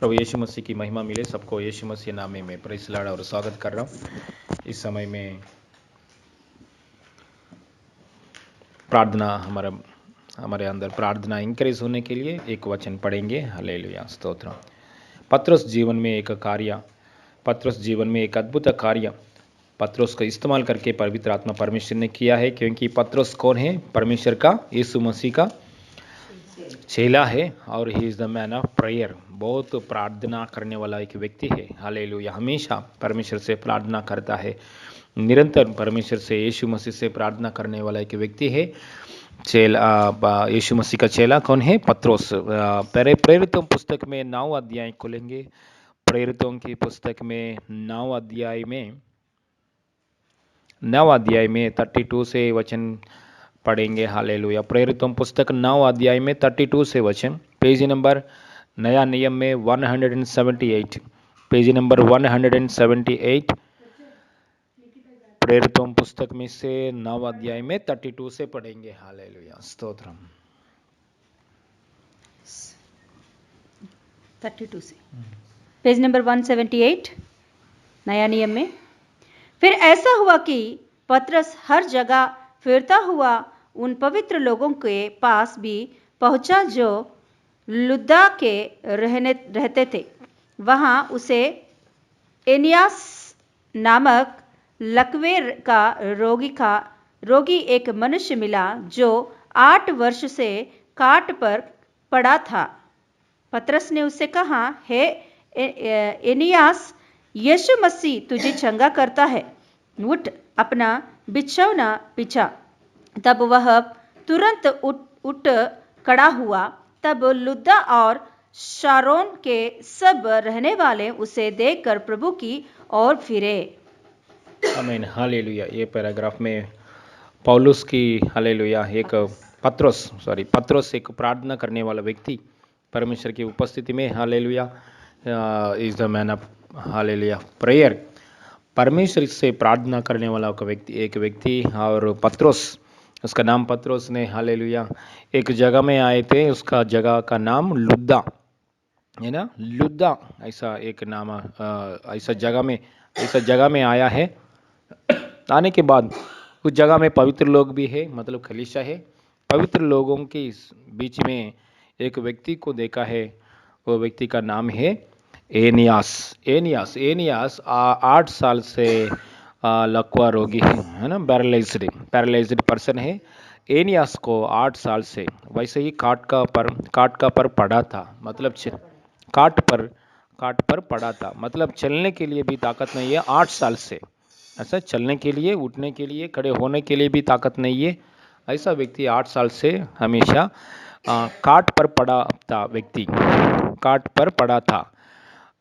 प्रभु यीशु मसीह की महिमा मिले सबको। यीशु मसीह नामे में प्रेज़ द लॉर्ड और स्वागत कर रहा हूँ। इस समय में प्रार्थना हमारे अंदर प्रार्थना इंक्रीज होने के लिए एक वचन पढ़ेंगे। हालेलुया, स्तोत्र। पत्रस जीवन में एक अद्भुत कार्य पत्रस का इस्तेमाल करके पवित्र आत्मा परमेश्वर ने किया है, क्योंकि पत्रस कौन है? परमेश्वर का, यीशु मसीह का चेला है और he is the man of prayer. बहुत प्रार्थना करने वाला एक व्यक्ति है। हालेलुया, हमेशा परमेश्वर से प्रार्थना करता है, निरंतर परमेश्वर से, यीशु मसीह से प्रार्थना करने वाला एक व्यक्ति है। यीशु मसीह का चेला कौन है? पत्रोस। प्रेरितों पुस्तक में 9 अध्याय खोलेंगे। प्रेरितों की पुस्तक में 9 अध्याय में 32 से वचन पढ़ेंगे। हालेलुया। प्रेरितों पुस्तक 9 अध्याय में 32 से वचन, पेज नंबर नया नियम में 178, पेज नंबर 178 प्रेरितों पुस्तक में से 9 अध्याय में 32 से पढ़ेंगे। हालेलुया, स्तोत्रम। 32 से पेज नंबर 178 नया नियम में। फिर ऐसा हुआ कि पतरस हर जगह फिरता हुआ उन पवित्र लोगों के पास भी पहुंचा जो लुद्दा के रहते थे। वहां उसे एनियास नामक लकवे का रोगी एक मनुष्य मिला जो 8 वर्ष से काट पर पड़ा था। पतरस ने उससे कहा, हे एनियास, यीशु मसीह तुझे चंगा करता है, उठ अपना बिछौना बिछा। तब वह तुरंत उठ खड़ा हुआ। तब लुद्दा और शारोन के सब रहने वाले उसे देखकर प्रभु की ओर फिरे। आमीन, हालेलुया। ये पैराग्राफ में पौलुस की, हालेलुया, एक पत्रोस एक प्रार्थना करने वाला व्यक्ति परमेश्वर की उपस्थिति में, hallelujah, is the man of, hallelujah, prayer. परमेश्वर से प्रार्थना करने वाला एक व्यक्ति और पत्रोस, उसका नाम पत्रोस ने, हालेलुया, एक जगह में आए थे। उसका जगह का नाम लुद्दा है ना, लुद्दा ऐसा एक नाम, ऐसा जगह में आया है। आने के बाद उस जगह में पवित्र लोग भी है, मतलब खलीसा है। पवित्र लोगों के बीच में एक व्यक्ति को देखा है। वो व्यक्ति का नाम है एनियास 8 साल से लकवा रोगी है ना, पैरालाइज्ड पर्सन है। एनियास को 8 साल से वैसे ही काट का पर पड़ा था, मतलब काट पर पड़ा था, मतलब चलने के लिए भी ताकत नहीं है 8 साल से। ऐसा चलने के लिए, उठने के लिए, खड़े होने के लिए भी ताकत नहीं है। ऐसा व्यक्ति 8 साल से हमेशा काट पर पड़ा था।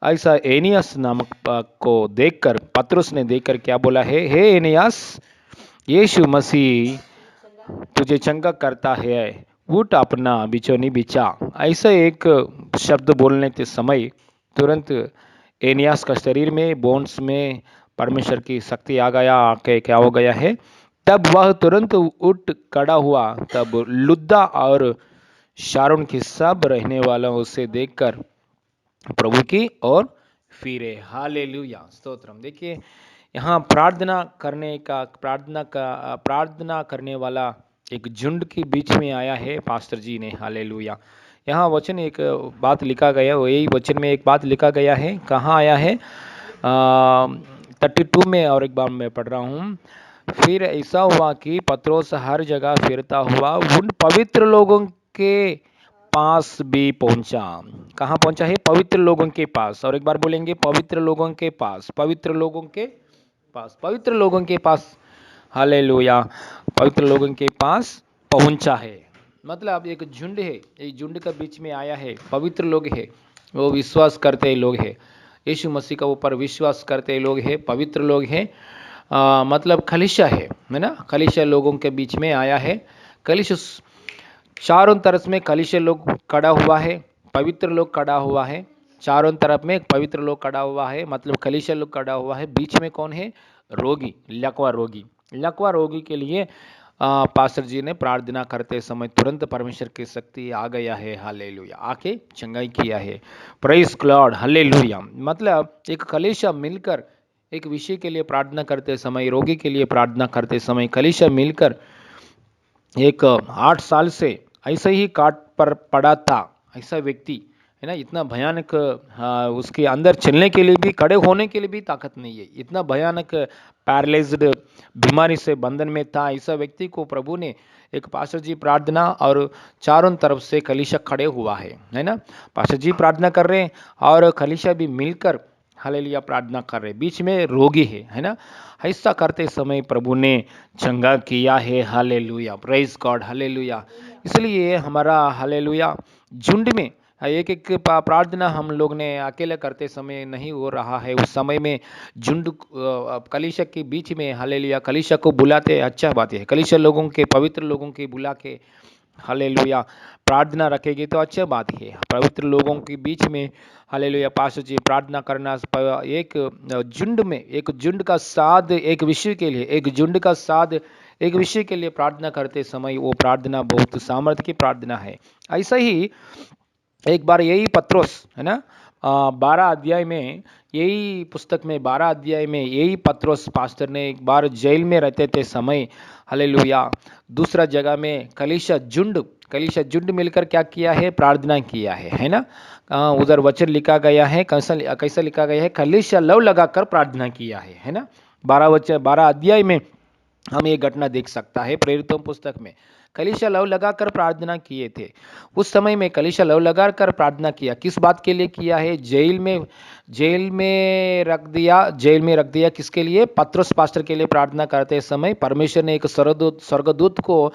ऐसा एनियास नामक को देखकर पतरस ने देखकर क्या बोला है? हे एनियास, यीशु मसीह तुझे चंगा करता है, उठ अपना बिछौनी बिछा। ऐसा एक शब्द बोलने के समय तुरंत एनियास का शरीर में, बोन्स में परमेश्वर की शक्ति आ गया। आके क्या हो गया है? तब वह तुरंत उठ खड़ा हुआ। तब लुद्दा और शारोन के सब रहने वालों उसे देखकर प्रभु की ओर फिरे। हालेलुया, स्तोत्रम। देखिए, यहाँ प्रार्थना करने वाला एक झुंड के बीच में आया है पास्टर जी ने। हालेलुया। यहाँ वचन एक बात लिखा गया, वही वचन में एक बात लिखा गया है। कहाँ आया है? 32 में और एक बार मैं पढ़ रहा हूँ। फिर ऐसा हुआ कि पत्रोस हर जगह फिरता हुआ उन पवित्र लोगों के पास भी पहुंचा। कहाँ पहुंचा है? पवित्र लोगों के पास। और एक बार बोलेंगे, पवित्र लोगों के पास, पवित्र लोगों के पास, पवित्र लोगों के पास। हालेलुया, पवित्र लोगों के पास पहुंचा है। मतलब एक झुंड है, एक झुंड के बीच में आया है। पवित्र लोग है, वो विश्वास करते लोग है, यीशु मसीह का ऊपर विश्वास करते लोग है, पवित्र लोग है। मतलब कलीसिया है ना, कलीसिया लोगों के बीच में आया है। कलीसिया चारों तरफ में कलीसिया लोग खड़ा हुआ है, पवित्र लोग खड़ा हुआ है। चारों तरफ में पवित्र लोग खड़ा हुआ है, मतलब कलीसिया लोग खड़ा हुआ है। बीच में कौन है? रोगी, लकवा रोगी के लिए पास्टर जी ने प्रार्थना करते समय तुरंत परमेश्वर की शक्ति आ गया है, हालेलुया, आके चंगाई किया है। Praise God, hallelujah. मतलब एक कलीसिया मिलकर एक विषय के लिए प्रार्थना करते समय, रोगी के लिए प्रार्थना करते समय कलीसिया मिलकर एक 8 साल से ऐसे ही काट पर पड़ा था ऐसा व्यक्ति, है ना, इतना भयानक, उसके अंदर चलने के लिए भी, खड़े होने के लिए भी ताकत नहीं है, इतना भयानक पैरालाइज्ड बीमारी से बंधन में था ऐसा व्यक्ति को प्रभु ने एक पास्टर जी प्रार्थना और चारों तरफ से कलीसिया खड़े हुआ है ना, पास्टर जी प्रार्थना कर रहे हैं और कलीसिया भी मिलकर हालेलुया प्रार्थना कर रहे, बीच में रोगी है ना, ऐसा करते समय प्रभु ने चंगा किया है, हालेलुया, प्रेज गॉड, हालेलुया। इसलिए हमारा हालेलुया झुंड में एक एक प्रार्थना हम लोग ने अकेले करते समय नहीं हो रहा है, उस समय में झुंड कलीसिया के बीच में हालेलुया कलीसिया को बुलाते, अच्छा बात है, कलीसिया लोगों के, पवित्र लोगों के बुला के हालेलुया प्रार्थना रखेगी तो अच्छा बात है, पवित्र लोगों के बीच में हालेलुया पास्टर जी प्रार्थना करना, एक झुंड में, एक झुंड का साथ एक विषय के लिए, एक झुंड का साथ एक विषय के लिए प्रार्थना करते समय वो प्रार्थना बहुत सामर्थ्य की प्रार्थना है। ऐसा ही एक बार यही पत्रोस है ना, 12 अध्याय में, यही पुस्तक में 12 अध्याय में यही पत्रोस पास्टर ने एक बार जेल में रहते थे समय, हालेलुया, दूसरा जगह में कलीसिया झुंड मिलकर क्या किया है, प्रार्थना किया है ना। उधर वचन लिखा गया है, कैसा लिखा गया है, कलीसिया लव लगाकर प्रार्थना किया है ना। 12 अध्याय में हम ये घटना देख सकता है, प्रेरितों पुस्तक में कलीसिया लव लगाकर प्रार्थना किए थे। उस समय में कलीसिया लव लगाकर प्रार्थना किया, किस बात के लिए किया है, जेल में रख दिया किसके लिए, पत्रोस पास्टर के लिए प्रार्थना करते समय परमेश्वर ने एक स्वर्गदूत को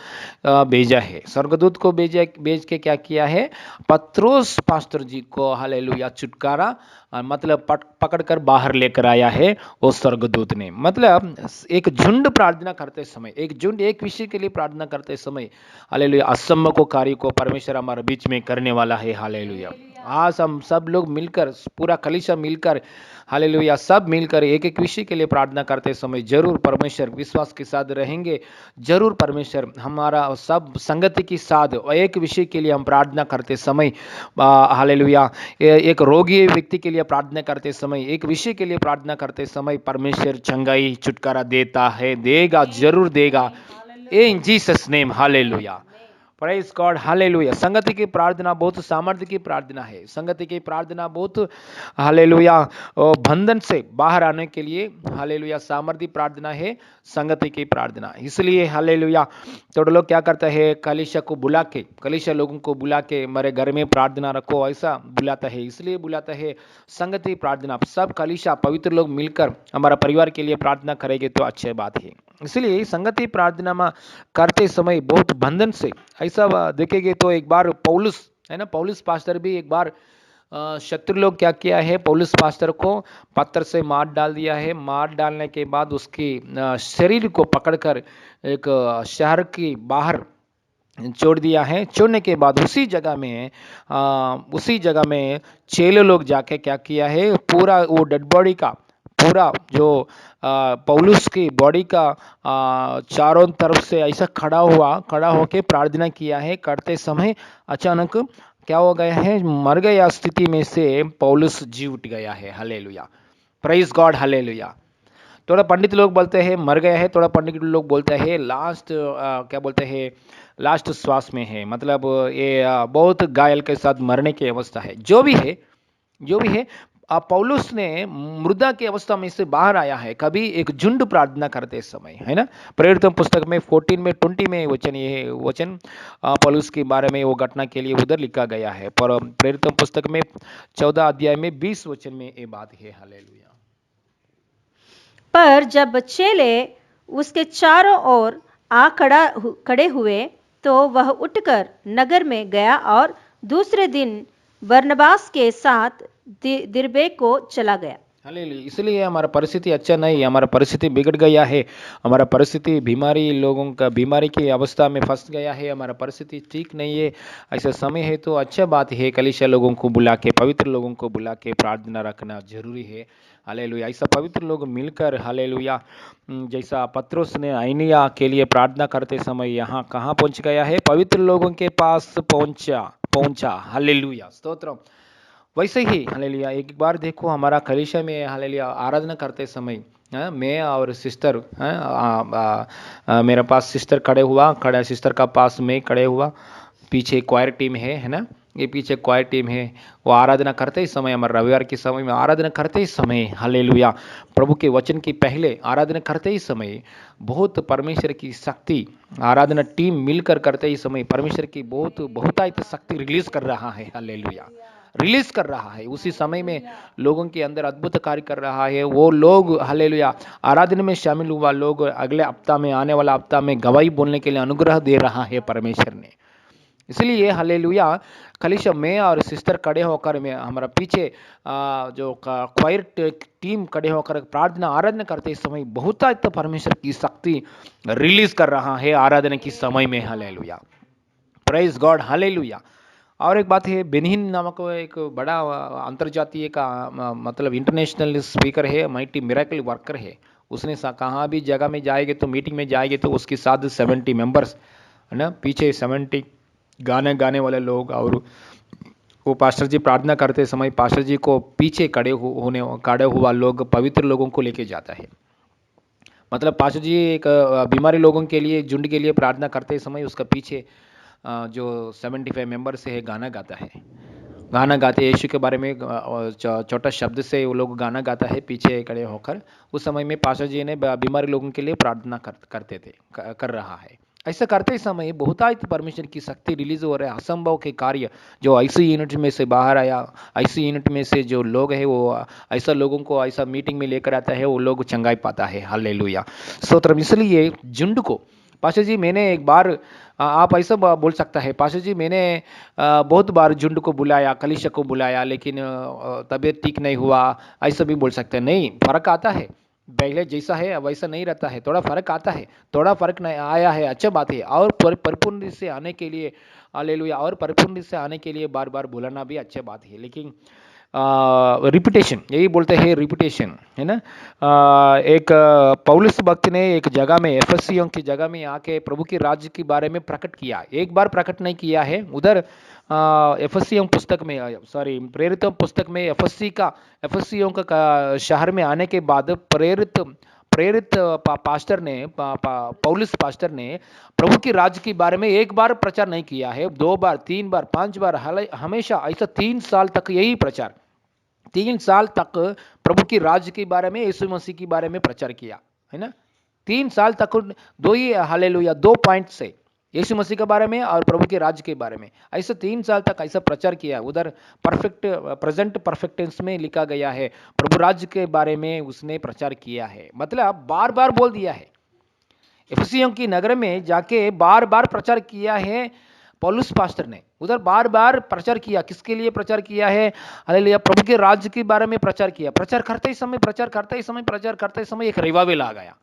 भेजा है, स्वर्गदूत को भेज के क्या किया है, पत्रोस पास्टर जी को हालेलुया छुटकारा, मतलब पकड़कर बाहर लेकर आया है वो स्वर्गदूत ने। मतलब एक झुंड प्रार्थना करते समय, एक झुंड एक विषय के लिए प्रार्थना करते समय हालेलुया असंभव को कार्य को परमेश्वर हमारे बीच में करने वाला है, हालेलुया। आज हम सब लोग मिलकर, पूरा कलीसिया मिलकर हालेलुया सब मिलकर एक एक विषय के लिए प्रार्थना करते समय जरूर परमेश्वर विश्वास के साथ रहेंगे, जरूर परमेश्वर हमारा सब संगति के साथ एक विषय के लिए हम प्रार्थना करते समय हालेलुया, एक रोगी व्यक्ति के लिए प्रार्थना करते समय, एक विषय के लिए प्रार्थना करते समय परमेश्वर चंगाई छुटकारा देता है, देगा, जरूर देगा, इन Jesus name, hallelujah, praise God, hallelujah. संगति की प्रार्थना बहुत सामर्थ्य की प्रार्थना है, संगति की प्रार्थना बहुत हालेलुया बंधन से बाहर आने के लिए हालेलुया सामर्थ्य प्रार्थना है, संगति की प्रार्थना। इसलिए हालेलुया थोड़े लोग क्या करते हैं, कलीसिया को बुला के, कलीसिया लोगों को बुला के मेरे घर में प्रार्थना रखो ऐसा बुलाता है, इसलिए बुलाता है संगति प्रार्थना, सब कलीसिया पवित्र लोग मिलकर हमारा परिवार के लिए प्रार्थना करेंगे तो अच्छी बात है। इसलिए संगति प्रार्थना में करते समय बहुत बंधन से ऐसा देखेंगे तो एक बार पौलुस है ना, पौलुस पास्टर भी एक बार शत्रु लोग क्या किया है, पौलुस पास्टर को पत्थर से मार डाल दिया है, मार डालने के बाद उसकी शरीर को पकड़कर एक शहर की बाहर छोड़ दिया है। छोड़ने के बाद उसी जगह में चेले लोग जाके क्या किया है, पूरा वो डेड बॉडी का, पूरा जो पौलुस की बॉडी का चारों तरफ से ऐसा खड़ा होके प्रार्थना किया है। करते समय अचानक क्या हो गया है, मर गया स्थिति में से पौलुस जी उठ गया है, हालेलुया, प्रेज गॉड, हालेलुया। थोड़ा पंडित लोग बोलते हैं मर गया है, थोड़ा पंडित लोग बोलते हैं लास्ट क्या बोलते हैं, लास्ट श्वास में है, मतलब ये बहुत घायल के साथ मरने की अवस्था है। जो भी है पौलुस ने मृदा की अवस्था में से बाहर आया है, कभी एक झुंड प्रार्थना करते समय, है ना। प्रेरितों पुस्तक में 14 में 20 में वचन पौलुस के बारे में वो घटना के लिए उधर लिखा गया है, पर प्रेरितों पुस्तक में 14 अध्याय में 20 वचन में ये बात है, हालेलुया। पर जब चेले उसके चारों ओर खड़े हुए तो वह उठकर नगर में गया और दूसरे दिन बरनबास के साथ दिरबे को चला गया। हालेलुया। इसलिए हमारा परिस्थिति अच्छा नहीं है, हमारा परिस्थिति बिगड़ गया है, हमारा परिस्थिति बीमारी की अवस्था में फंस गया है, हमारा परिस्थिति ठीक नहीं है। ऐसा समय है तो अच्छा बात है, कलीसिया लोगों को बुला के, पवित्र लोगों को बुला के प्रार्थना रखना जरूरी है। हालेलुया। ऐसा पवित्र लोग मिलकर, हालेलुया, जैसा पत्रोस ने आइनिया के लिए प्रार्थना करते समय यहाँ कहाँ पहुंच गया है, पवित्र लोगों के पास पहुंचा। हालेलुया, स्तोत्रम। वैसे ही हालेलुया, एक बार देखो हमारा कलीसिया में हालेलुया आराधना करते समय, मैं और सिस्टर, मेरे पास सिस्टर खड़ा सिस्टर का पास मैं खड़े हुआ, पीछे क्वायर टीम है ना, ये पीछे क्वायर टीम है। वो आराधना करते ही समय, हमारे रविवार के समय में आराधना करते ही समय, हालेलुया, प्रभु के वचन की पहले आराधना करते ही समय बहुत परमेश्वर की शक्ति, आराधना टीम मिलकर करते ही समय परमेश्वर की बहुतायत शक्ति रिलीज कर रहा है। हालेलुया, रिलीज कर रहा है। उसी समय में लोगों के अंदर अद्भुत कार्य कर रहा है। वो लोग हालेलुया आराधना में शामिल हुआ लोग अगले हफ्ता में, आने वाला हफ्ता में गवाही बोलने के लिए अनुग्रह दे रहा है परमेश्वर ने। इसलिए हालेलुया, कलीसिया में और सिस्टर खड़े होकर में हमारा पीछे जो क्वायर टीम खड़े होकर प्रार्थना आराधना करते समय बहुत परमेश्वर की शक्ति रिलीज कर रहा है आराधना की समय में। Hallelujah, praise God, hallelujah. और एक बात है, बेनिन नामक एक बड़ा अंतर्जातीय का मतलब इंटरनेशनल स्पीकर है, माइटी मिरेकल वर्कर है। उसने कहाँ भी जगह में जाएंगे तो, मीटिंग में जाएंगे तो उसके साथ 70 मेंबर्स है ना, पीछे 70 गाने गाने वाले लोग, और वो पास्टर जी प्रार्थना करते समय पास्टर जी को पीछे खड़े हुआ लोग पवित्र लोगों को लेके जाता है। मतलब पास्टर जी एक बीमारी लोगों के लिए, झुंड के लिए प्रार्थना करते समय उसका पीछे जो 75 मेंबर से है गाना गाता है, गाना गाते यीशु के बारे में छोटा शब्द से वो लोग गाना गाता है पीछे खड़े होकर। उस समय में पास्टर जी ने बीमारी लोगों के लिए प्रार्थना करते थे, कर रहा है। ऐसा करते समय बहुतायत परमेश्वर की शक्ति रिलीज हो रहा है। असंभव के कार्य जो ऐसी यूनिट में से बाहर आया, ऐसी यूनिट में से जो लोग है वो ऐसा लोगों को ऐसा मीटिंग में लेकर आता है, वो लोग चंगाई पाता है। हालेलुया, स्तोत्रम। इसलिए झुंड को, पास्टर जी मैंने एक बार, आप ऐसा बोल सकता है, पास्टर जी मैंने बहुत बार झुंड को बुलाया, कलीसिया को बुलाया, लेकिन तबीयत ठीक नहीं हुआ, ऐसा भी बोल सकते हैं। नहीं, फर्क आता है, पहले जैसा है वैसा नहीं रहता है, थोड़ा फर्क आता है, थोड़ा फर्क नहीं आया है, अच्छा बात है। और परिपूर्ण से आने के लिए, हालेलुया, और परिपूर्ण से आने के लिए बार बार बुलाना भी अच्छी बात है। लेकिन रिपीटेशन, यही बोलते हैं रिपीटेशन, है ना। एक पौलुस भक्त ने एक जगह में, एफएसियों की जगह में आके प्रभु के राज्य के बारे में प्रकट किया। एक बार प्रकट नहीं किया है, उधर एफएसियों पुस्तक में, सॉरी प्रेरितों पुस्तक में एफएसियों का शहर में आने के बाद प्रेरित पास्टर ने, पौलुस पास्टर ने प्रभु के राज्य के बारे में एक बार प्रचार नहीं किया है, 2 बार, 3 बार, 5 बार, हमेशा ऐसा 3 साल तक यही प्रचार, 3 साल तक प्रभु की राज्य के बारे में, यीशु मसीह के बारे में प्रचार किया, है ना। 3 साल तक दो ही, हालेलुया, 2 पॉइंट से, यीशु मसीह के बारे में और प्रभु के राज्य के बारे में, ऐसे 3 साल तक ऐसा प्रचार किया। उधर परफेक्ट, प्रेजेंट परफेक्ट टेंस में लिखा गया है, प्रभु राज्य के बारे में उसने प्रचार किया है, मतलब बार बार बोल दिया है। एफिसियों की नगर में जाके बार बार प्रचार किया है पौलुस पास्टर ने, उधर बार बार प्रचार किया। किसके लिए प्रचार किया है? हालेलुया, प्रभु के राज्य के बारे में प्रचार किया। प्रचार करते ही समय एक रिवाइवल आ गया।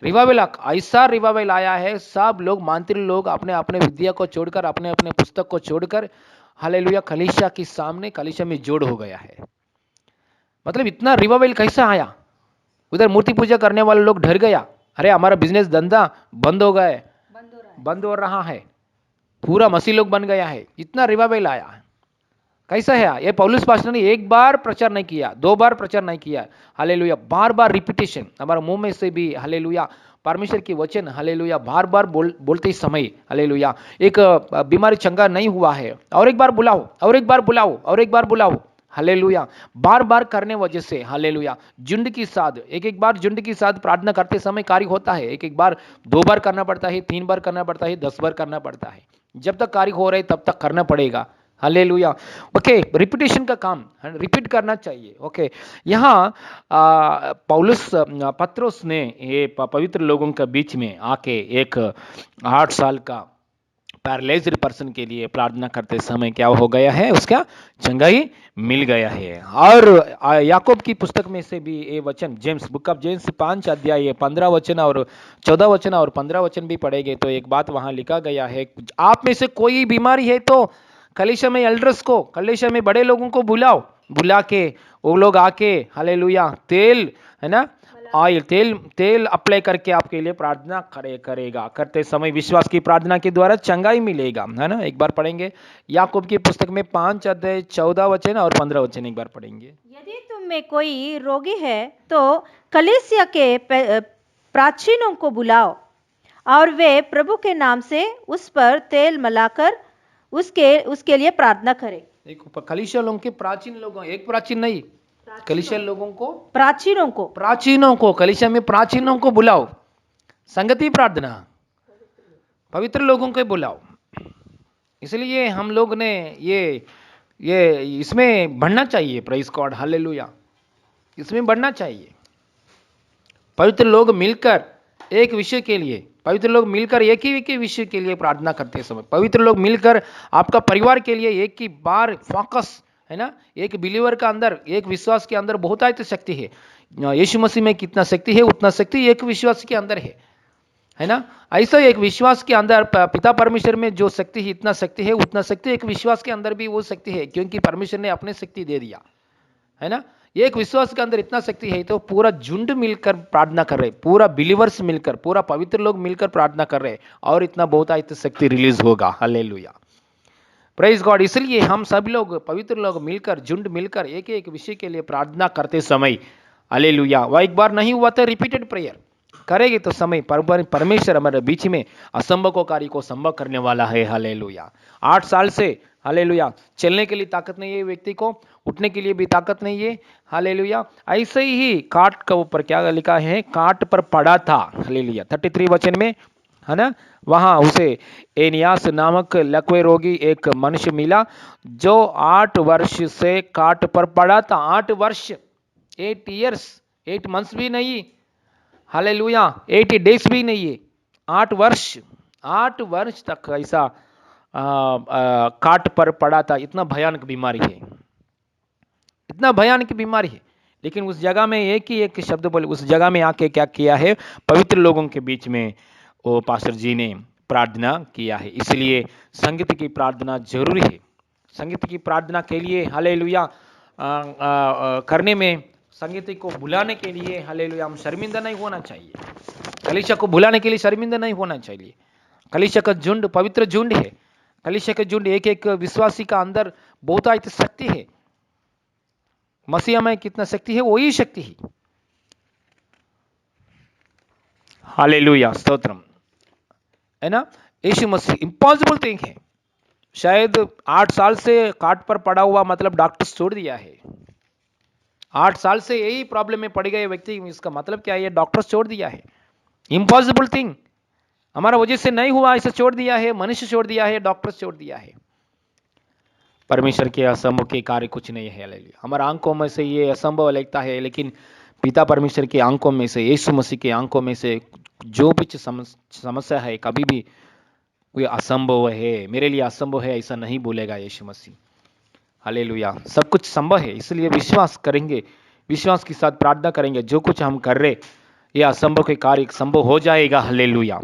रिवाइवल, ऐसा रिवाइवल आया है, सब लोग, मंत्री लोग अपने अपने विद्या को छोड़कर, अपने अपने पुस्तक को छोड़कर, हालेलुया, कलीसिया के सामने, कलीसिया में जोड़ हो गया है। मतलब इतना रिवाइवल कैसा आया? उधर मूर्ति पूजा करने वाले लोग डर गया, अरे हमारा बिजनेस धंधा बंद हो गया है, बंद हो रहा है, पूरा मसीह लोग बन गया है। इतना रिवाइवल आया, कैसा है? ये पौलुस पास्टर ने एक बार प्रचार नहीं किया, 2 बार प्रचार नहीं किया, हालेलुया, बार बार रिपीटेशन, हमारा मुंह में से भी हालेलुया परमेश्वर की वचन, हालेलुया, बार बार बोलते समय, हालेलुया, एक बीमारी चंगा नहीं हुआ है, और एक बार बुलाओ, और एक बार बुलाओ, और एक बार बुलाओ, हालेलुया, बार बार करने वजह से, हालेलुया, झुंड की साथ, एक एक बार झुंड की साथ प्रार्थना करते समय कार्य होता है। एक एक बार 2 बार करना पड़ता है, 3 बार करना पड़ता है, 10 बार करना पड़ता है। जब तक कार्य हो रहे तब तक करना पड़ेगा। हालेलुया, ओके, रिपीटेशन का काम, रिपीट करना चाहिए। ओके, यहाँ पौलुस पत्रोस ने ये पवित्र लोगों के बीच में आके एक 8 साल का पैरालाइज्ड पर्सन के लिए प्रार्थना करते समय क्या हो गया है, उसका चंगाई मिल गया है। और याकूब की पुस्तक में से भी ये वचन, जेम्स, बुक ऑफ जेम्स 5 अध्याय 15 वचन और 14 वचन और 15 वचन भी पढ़ेंगे तो एक बात वहां लिखा गया है, आप में से कोई बीमारी है तो कलीसिया में एल्डर्स को, कलीसिया में बड़े लोगों को बुलाओ, बुला के वो लोग आके हालेलुया तेल, है ना, ऑयल, तेल अप्लाई करके आपके लिए प्रार्थना करेगा। करते समय विश्वास की प्रार्थना के द्वारा चंगाई मिलेगा, है ना। एक बार पढ़ेंगे याकूब की पुस्तक में 5 अध्याय 14 वचन और 15 वचन एक बार पढ़ेंगे। यदि तुम में कोई रोगी है तो कलीसिया के प्राचीनों को बुलाओ और वे प्रभु के नाम से उस पर तेल मलाकर उसके लिए प्रार्थना करें। देखो कलीसिया लोगों के प्राचीन लोगों, एक प्राचीन नहीं, कलीसिया लोगों को, प्राचीनों को कलीसिया में प्राचीनों को बुलाओ, संगति प्रार्थना, पवित्र लोगों को बुलाओ। इसलिए हम लोग ने ये इसमें बढ़ना चाहिए, प्रेज़ गॉड, हालेलुया, इसमें बढ़ना चाहिए। पवित्र लोग मिलकर एक विषय के लिए, पवित्र लोग मिलकर एक ही विषय के लिए प्रार्थना करते समय, पवित्र लोग मिलकर आपका परिवार के लिए एक ही बार फोकस, है ना। एक बिलीवर का अंदर, एक विश्वास के अंदर बहुत आयत शक्ति है। यीशु मसीह में कितना शक्ति है उतना शक्ति एक विश्वास के अंदर है ना। ऐसा एक विश्वास के अंदर पिता परमेश्वर में जो शक्ति है, इतना शक्ति है उतना शक्ति एक विश्वास के अंदर भी वो शक्ति है, क्योंकि परमेश्वर ने अपने शक्ति दे दिया, है ना। एक विश्वास के अंदर इतना शक्ति है तो पूरा झुंड मिलकर प्रार्थना कर रहे, पूरा बिलीवर्स मिलकर, पूरा पवित्र लोग मिलकर प्रार्थना कर रहे और इतना बहुत आयत शक्ति रिलीज होगा, हालेलुया, प्रेज गॉड। इसलिए हम सब लोग, पवित्र लोग मिलकर, झुंड मिलकर एक एक विषय के लिए प्रार्थना करते समय, हालेलुया, वह एक बार नहीं हुआ तो रिपीटेड प्रेयर करेंगे तो समय परमेश्वर हमारे बीच में असंभव को कार्य को संभव करने वाला है, हालेलुया। 8 साल से, हालेलुया, चलने के लिए ताकत नहीं है व्यक्ति को, उठने के लिए भी ताकत नहीं है, हालेलुया। ऐसे ही काट के ऊपर क्या लिखा है, काट पर पड़ा था, हालेलुया, 33 वचन में, है ना, वहां उसे एनियास नामक लकवे रोगी एक मनुष्य मिला जो 8 वर्ष से काट पर पड़ा था। 8 वर्ष, 8 ईयर्स, 8 मंथ्स भी नहीं, हालेलुया, 80 डेज भी नहीं है, 8 वर्ष तक ऐसा काट पर पड़ा था। इतना भयानक बीमारी है, इतना भयानक बीमारी है, लेकिन उस जगह में एक ही एक शब्द बोले, उस जगह में आके क्या किया है, पवित्र लोगों के बीच में वो पास्टर जी ने प्रार्थना किया है। इसलिए संगीत की प्रार्थना जरूरी है। संगीत की प्रार्थना के लिए, हालेलुया, करने में, संगीत को बुलाने के लिए, हालेलुया, हम शर्मिंदा नहीं होना चाहिए। कलीसिया को बुलाने के लिए शर्मिंदा नहीं होना चाहिए। कलीसिया का झुंड पवित्र झुंड है। कलीसिया का झुंड एक एक विश्वासी का अंदर बहुत आयत शक्ति है। मसीह में कितना शक्ति है, वही शक्ति है, हालेलुया, स्तोत्रम, है ना। यीशु मसीह इम्पॉसिबल थिंग है। शायद 8 साल से काट पर पड़ा हुआ, मतलब डॉक्टर छोड़ दिया है। 8 साल से यही प्रॉब्लम में पड़ गए व्यक्ति, इसका मतलब क्या है, डॉक्टर छोड़ दिया है। इम्पॉसिबल थिंग, हमारा वजह से नहीं हुआ, ऐसा छोड़ दिया है, मनुष्य छोड़ दिया है, डॉक्टर छोड़ दिया है। परमेश्वर के असंभव के कार्य कुछ नहीं है, हालेलुया। हमारा आंखों में से ये असंभव लगता है, लेकिन पिता परमेश्वर के आंखों में से, यीशु मसीह के आंखों में से जो भी समस्या है, कभी भी कोई असंभव है, मेरे लिए असंभव है ऐसा नहीं बोलेगा यीशु मसीह, हालेलुया। सब कुछ संभव है। इसलिए विश्वास करेंगे, विश्वास के साथ प्रार्थना करेंगे, जो कुछ हम कर रहे ये असंभव के कार्य संभव हो जाएगा, हालेलुया।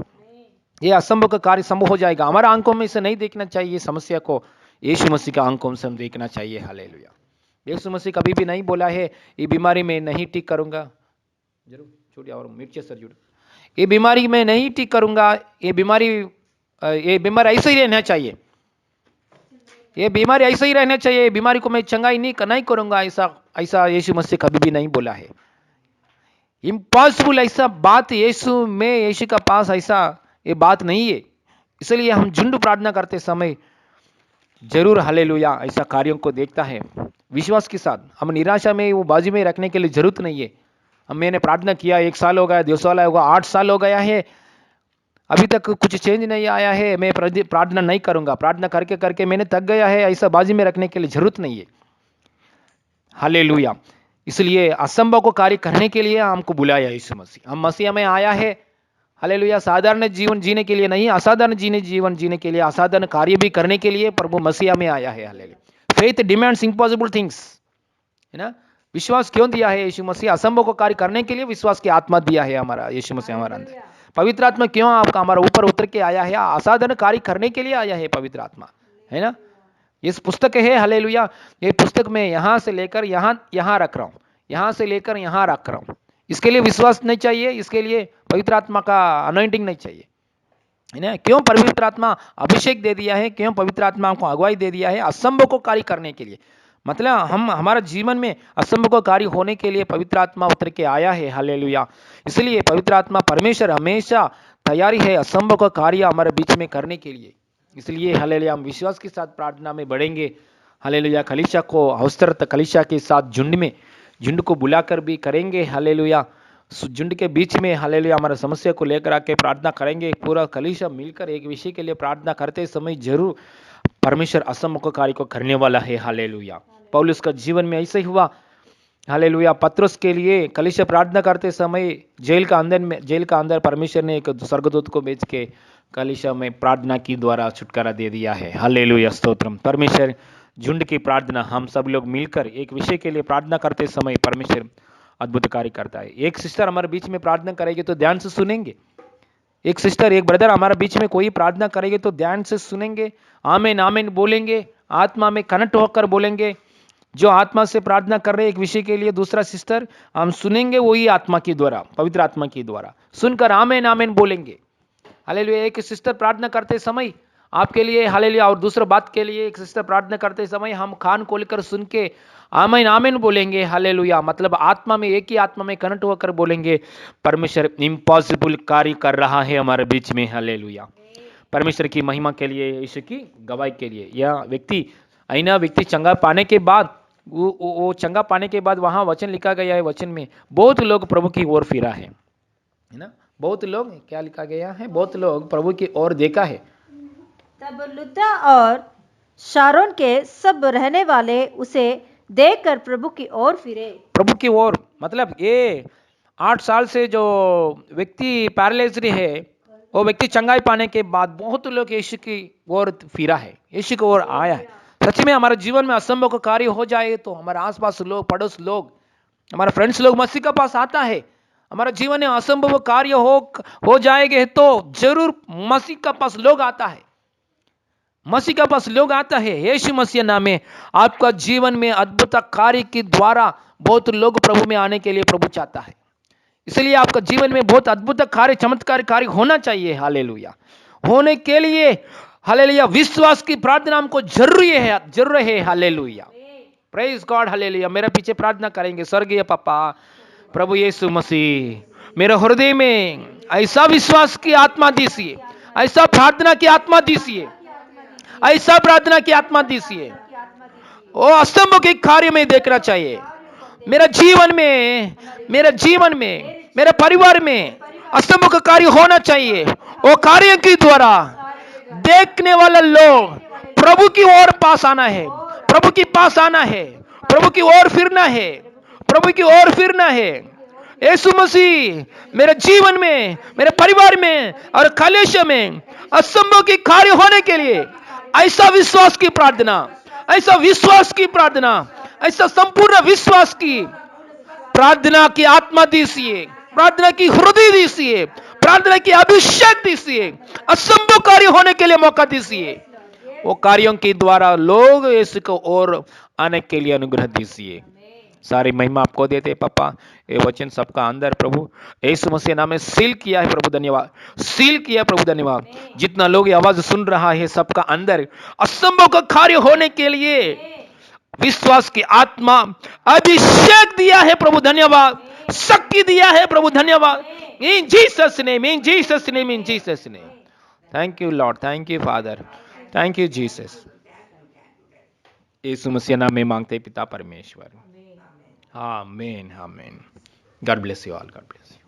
ये असंभव का कार्य संभव हो जाएगा। हमारा आंखों में से नहीं देखना चाहिए समस्या को, यीशु मसीह का आंखों से हम देखना चाहिए, हालेलुया। यीशु मसीह कभी भी नहीं बोला है ये बीमारी में नहीं ठीक करूंगा, जरूर छोड़िए और मिर्चे सर जुड़, ये बीमारी में नहीं ठीक करूंगा, ये बीमारी ऐसे ही रहना चाहिए, ये बीमारी ऐसे ही रहना चाहिए, बीमारी को मैं चंगाई नहीं करूंगा, ऐसा यीशु मसीह कभी भी नहीं बोला है। इम्पॉसिबल ऐसा बात यीशु में, यीशु का पास ऐसा ये बात नहीं है। इसलिए हम झुंड प्रार्थना करते समय जरूर, हालेलुया, ऐसा कार्यों को देखता है विश्वास के साथ। हम निराशा में, वो बाजू में रखने के लिए जरूरत नहीं है। मैंने प्रार्थना किया, 1 साल हो गया, 2 साल होगा, 8 साल हो गया है, अभी तक कुछ चेंज नहीं आया है, मैं प्रार्थना नहीं करूंगा, प्रार्थना करके करके मैंने थक गया है, ऐसा बाजू में रखने के लिए जरूरत नहीं है, हालेलुया। इसलिए असंभव को कार्य करने के लिए हमको बुलाया यीशु मसीह, हम मसीह में आया है, हालेलुया। साधारण जीवन जीने के लिए नहीं, असाधारण जीवन जीने के लिए, असाधारण कार्य भी करने के लिए प्रभु मसीहा में आया है। Hallelujah. Faith demands impossible things, है ना। विश्वास क्यों दिया है यीशु मसीह? असंभव को कार्य करने के लिए विश्वास की आत्मा दिया है हमारा यीशु मसीह हमारा अंदर। पवित्र आत्मा क्यों आपका हमारा ऊपर उतर के आया है? असाधारण कार्य करने के लिए आया है पवित्र आत्मा, है ना। इस पुस्तक है, हालेलुया। ये पुस्तक में यहां से लेकर यहां रख रहा हूं, यहां से लेकर यहां रख रहा हूं। इसके लिए विश्वास नहीं चाहिए, इसके लिए पवित्र आत्मा का अनॉइंटिंग नहीं चाहिए, है ना। क्यों पवित्र आत्मा अभिषेक दे दिया है? क्यों पवित्र आत्मा को अगुवाई दे दिया है? असंभव को कार्य करने के लिए। मतलब हमारा जीवन में असंभव को कार्य होने के लिए पवित्र आत्मा उतर के आया है। हालेलुया। इसलिए पवित्र आत्मा परमेश्वर हमेशा तैयारी है असंभव का कार्य हमारे बीच में करने के लिए। इसलिए हालेलुया हम विश्वास के साथ प्रार्थना में बढ़ेंगे। हालेलुया। कलीसिया को अवसरत कलीसिया के साथ झुंड को बुलाकर भी करेंगे। हालेलुया। झुंड के बीच में हालेलुया हमारा समस्या को लेकर आके प्रार्थना करेंगे। पूरा कलीसिया मिलकर एक विषय के लिए प्रार्थना करते समय जरूर परमेश्वर असंभव कार्य को करने वाला है। हालेलुया। पौलुस का जीवन में ऐसे ही हुआ। हालेलुया। पतरस के लिए कलीसिया प्रार्थना करते समय जेल का अंदर परमेश्वर ने एक स्वर्गदूत को भेज के कलीसिया में प्रार्थना की द्वारा छुटकारा दे दिया है। हालेलुया। स्तोत्रम। परमेश्वर झुंड की प्रार्थना हम सब लोग मिलकर एक विषय के लिए प्रार्थना करते समय परमेश्वर अद्भुत कार्य करता है। एक सिस्टर हमारे बीच में प्रार्थना करेगी तो ध्यान से सुनेंगे। एक सिस्टर एक ब्रदर हमारे बीच में कोई प्रार्थना करेंगे तो ध्यान से सुनेंगे, आमीन आमीन बोलेंगे, आत्मा में कनेक्ट होकर बोलेंगे। जो आत्मा से प्रार्थना कर रहे एक विषय के लिए दूसरा सिस्टर हम सुनेंगे, वही आत्मा के द्वारा, पवित्र आत्मा के द्वारा सुनकर आमीन आमीन बोलेंगे। हालेलुया। एक सिस्टर प्रार्थना करते समय आपके लिए हालेलुया, और दूसरा बात के लिए एक सिस्टर प्रार्थना करते समय हम कान खोलकर सुन के आमीन आमीन बोलेंगे। हालेलुया। मतलब आत्मा में, एक ही आत्मा में कनेक्ट होकर बोलेंगे। परमेश्वर इम्पॉसिबल कार्य कर रहा है हमारे बीच में। हालेलुया। परमेश्वर की महिमा के लिए, यीशु की गवाही के लिए। यह व्यक्ति चंगा पाने के बाद वो चंगा पाने के बाद वहां वचन लिखा गया है, वचन में बहुत लोग प्रभु की ओर फिरा है ना। बहुत लोग, क्या लिखा गया है? बहुत लोग प्रभु की ओर देखा है। तब लुद्दा और शारोन के सब रहने वाले उसे देखकर प्रभु की ओर फिरे। प्रभु की ओर मतलब ये 8 साल से जो व्यक्ति पैरालाइज्ड है, वो व्यक्ति चंगाई पाने के बाद बहुत लोग यीशु की ओर फिरा है, यीशु की ओर आया है। सच में हमारे जीवन में असंभव का कार्य हो जाए तो हमारे आसपास लोग, पड़ोस लोग, हमारे फ्रेंड्स लोग मसीह के पास आता है। हमारे जीवन में असंभव कार्य हो जाएंगे तो जरूर मसीह के पास लोग आता है, मसीह के पास लोग आता है। यीशु मसीह नाम में आपका जीवन में अद्भुत कार्य के द्वारा बहुत लोग प्रभु में आने के लिए प्रभु चाहता है। इसलिए आपका जीवन में बहुत अद्भुत कार्य, चमत्कार कार्य होना चाहिए। हालेलुया। होने के लिए हालेलुया विश्वास की प्रार्थना हमको जरूरी है। हालेलुया। Praise God. हालेलुया। मेरे पीछे प्रार्थना करेंगे। स्वर्गीय पापा, प्रभु यीशु मसीह, मेरे हृदय में ऐसा विश्वास की आत्मा दीजिए, ऐसा प्रार्थना की आत्मा दीजिए, ऐसा प्रार्थना की आत्मा दीजिए। ओ असंभव के कार्य में देखना चाहिए मेरे जीवन में, मेरे परिवार में असंभव का कार्य होना चाहिए। वो कार्य के द्वारा देखने वाले लोग प्रभु की ओर पास आना है, प्रभु के पास आना है, प्रभु की ओर फिरना है, प्रभु की ओर फिरना है। यीशु मसीह मेरे जीवन में, मेरे परिवार में और कलीसिया में असंभव के कार्य होने के लिए ऐसा विश्वास की प्रार्थना, ऐसा विश्वास की प्रार्थना, ऐसा संपूर्ण विश्वास की प्रार्थना की आत्मा दीजिए, प्रार्थना की हृदय दीजिए, प्रार्थना की अभिषेक दीजिए, असंभव कार्य होने के लिए मौका दीजिए। वो कार्यों के द्वारा लोग यीशु को और आने के लिए अनुग्रह दीजिए। सारी महिमा आपको देते पापा। ये वचन सबका अंदर प्रभु यीशु मसीह नाम में सील किया है प्रभु, धन्यवाद। सील किया प्रभु, धन्यवाद। जितना लोग ये आवाज सुन रहा है सबका अंदर असंभव का कार्य होने के लिए विश्वास की आत्मा अभिषेक दिया है प्रभु, धन्यवाद। शक्ति दिया है प्रभु, धन्यवाद। In Jesus name, in Jesus name, in Jesus name. Thank you Lord, thank you father, thank you Jesus. Yeshu Masih नाम में मांगते पिता परमेश्वर। आमीन, आमीन। God bless you all, God bless you.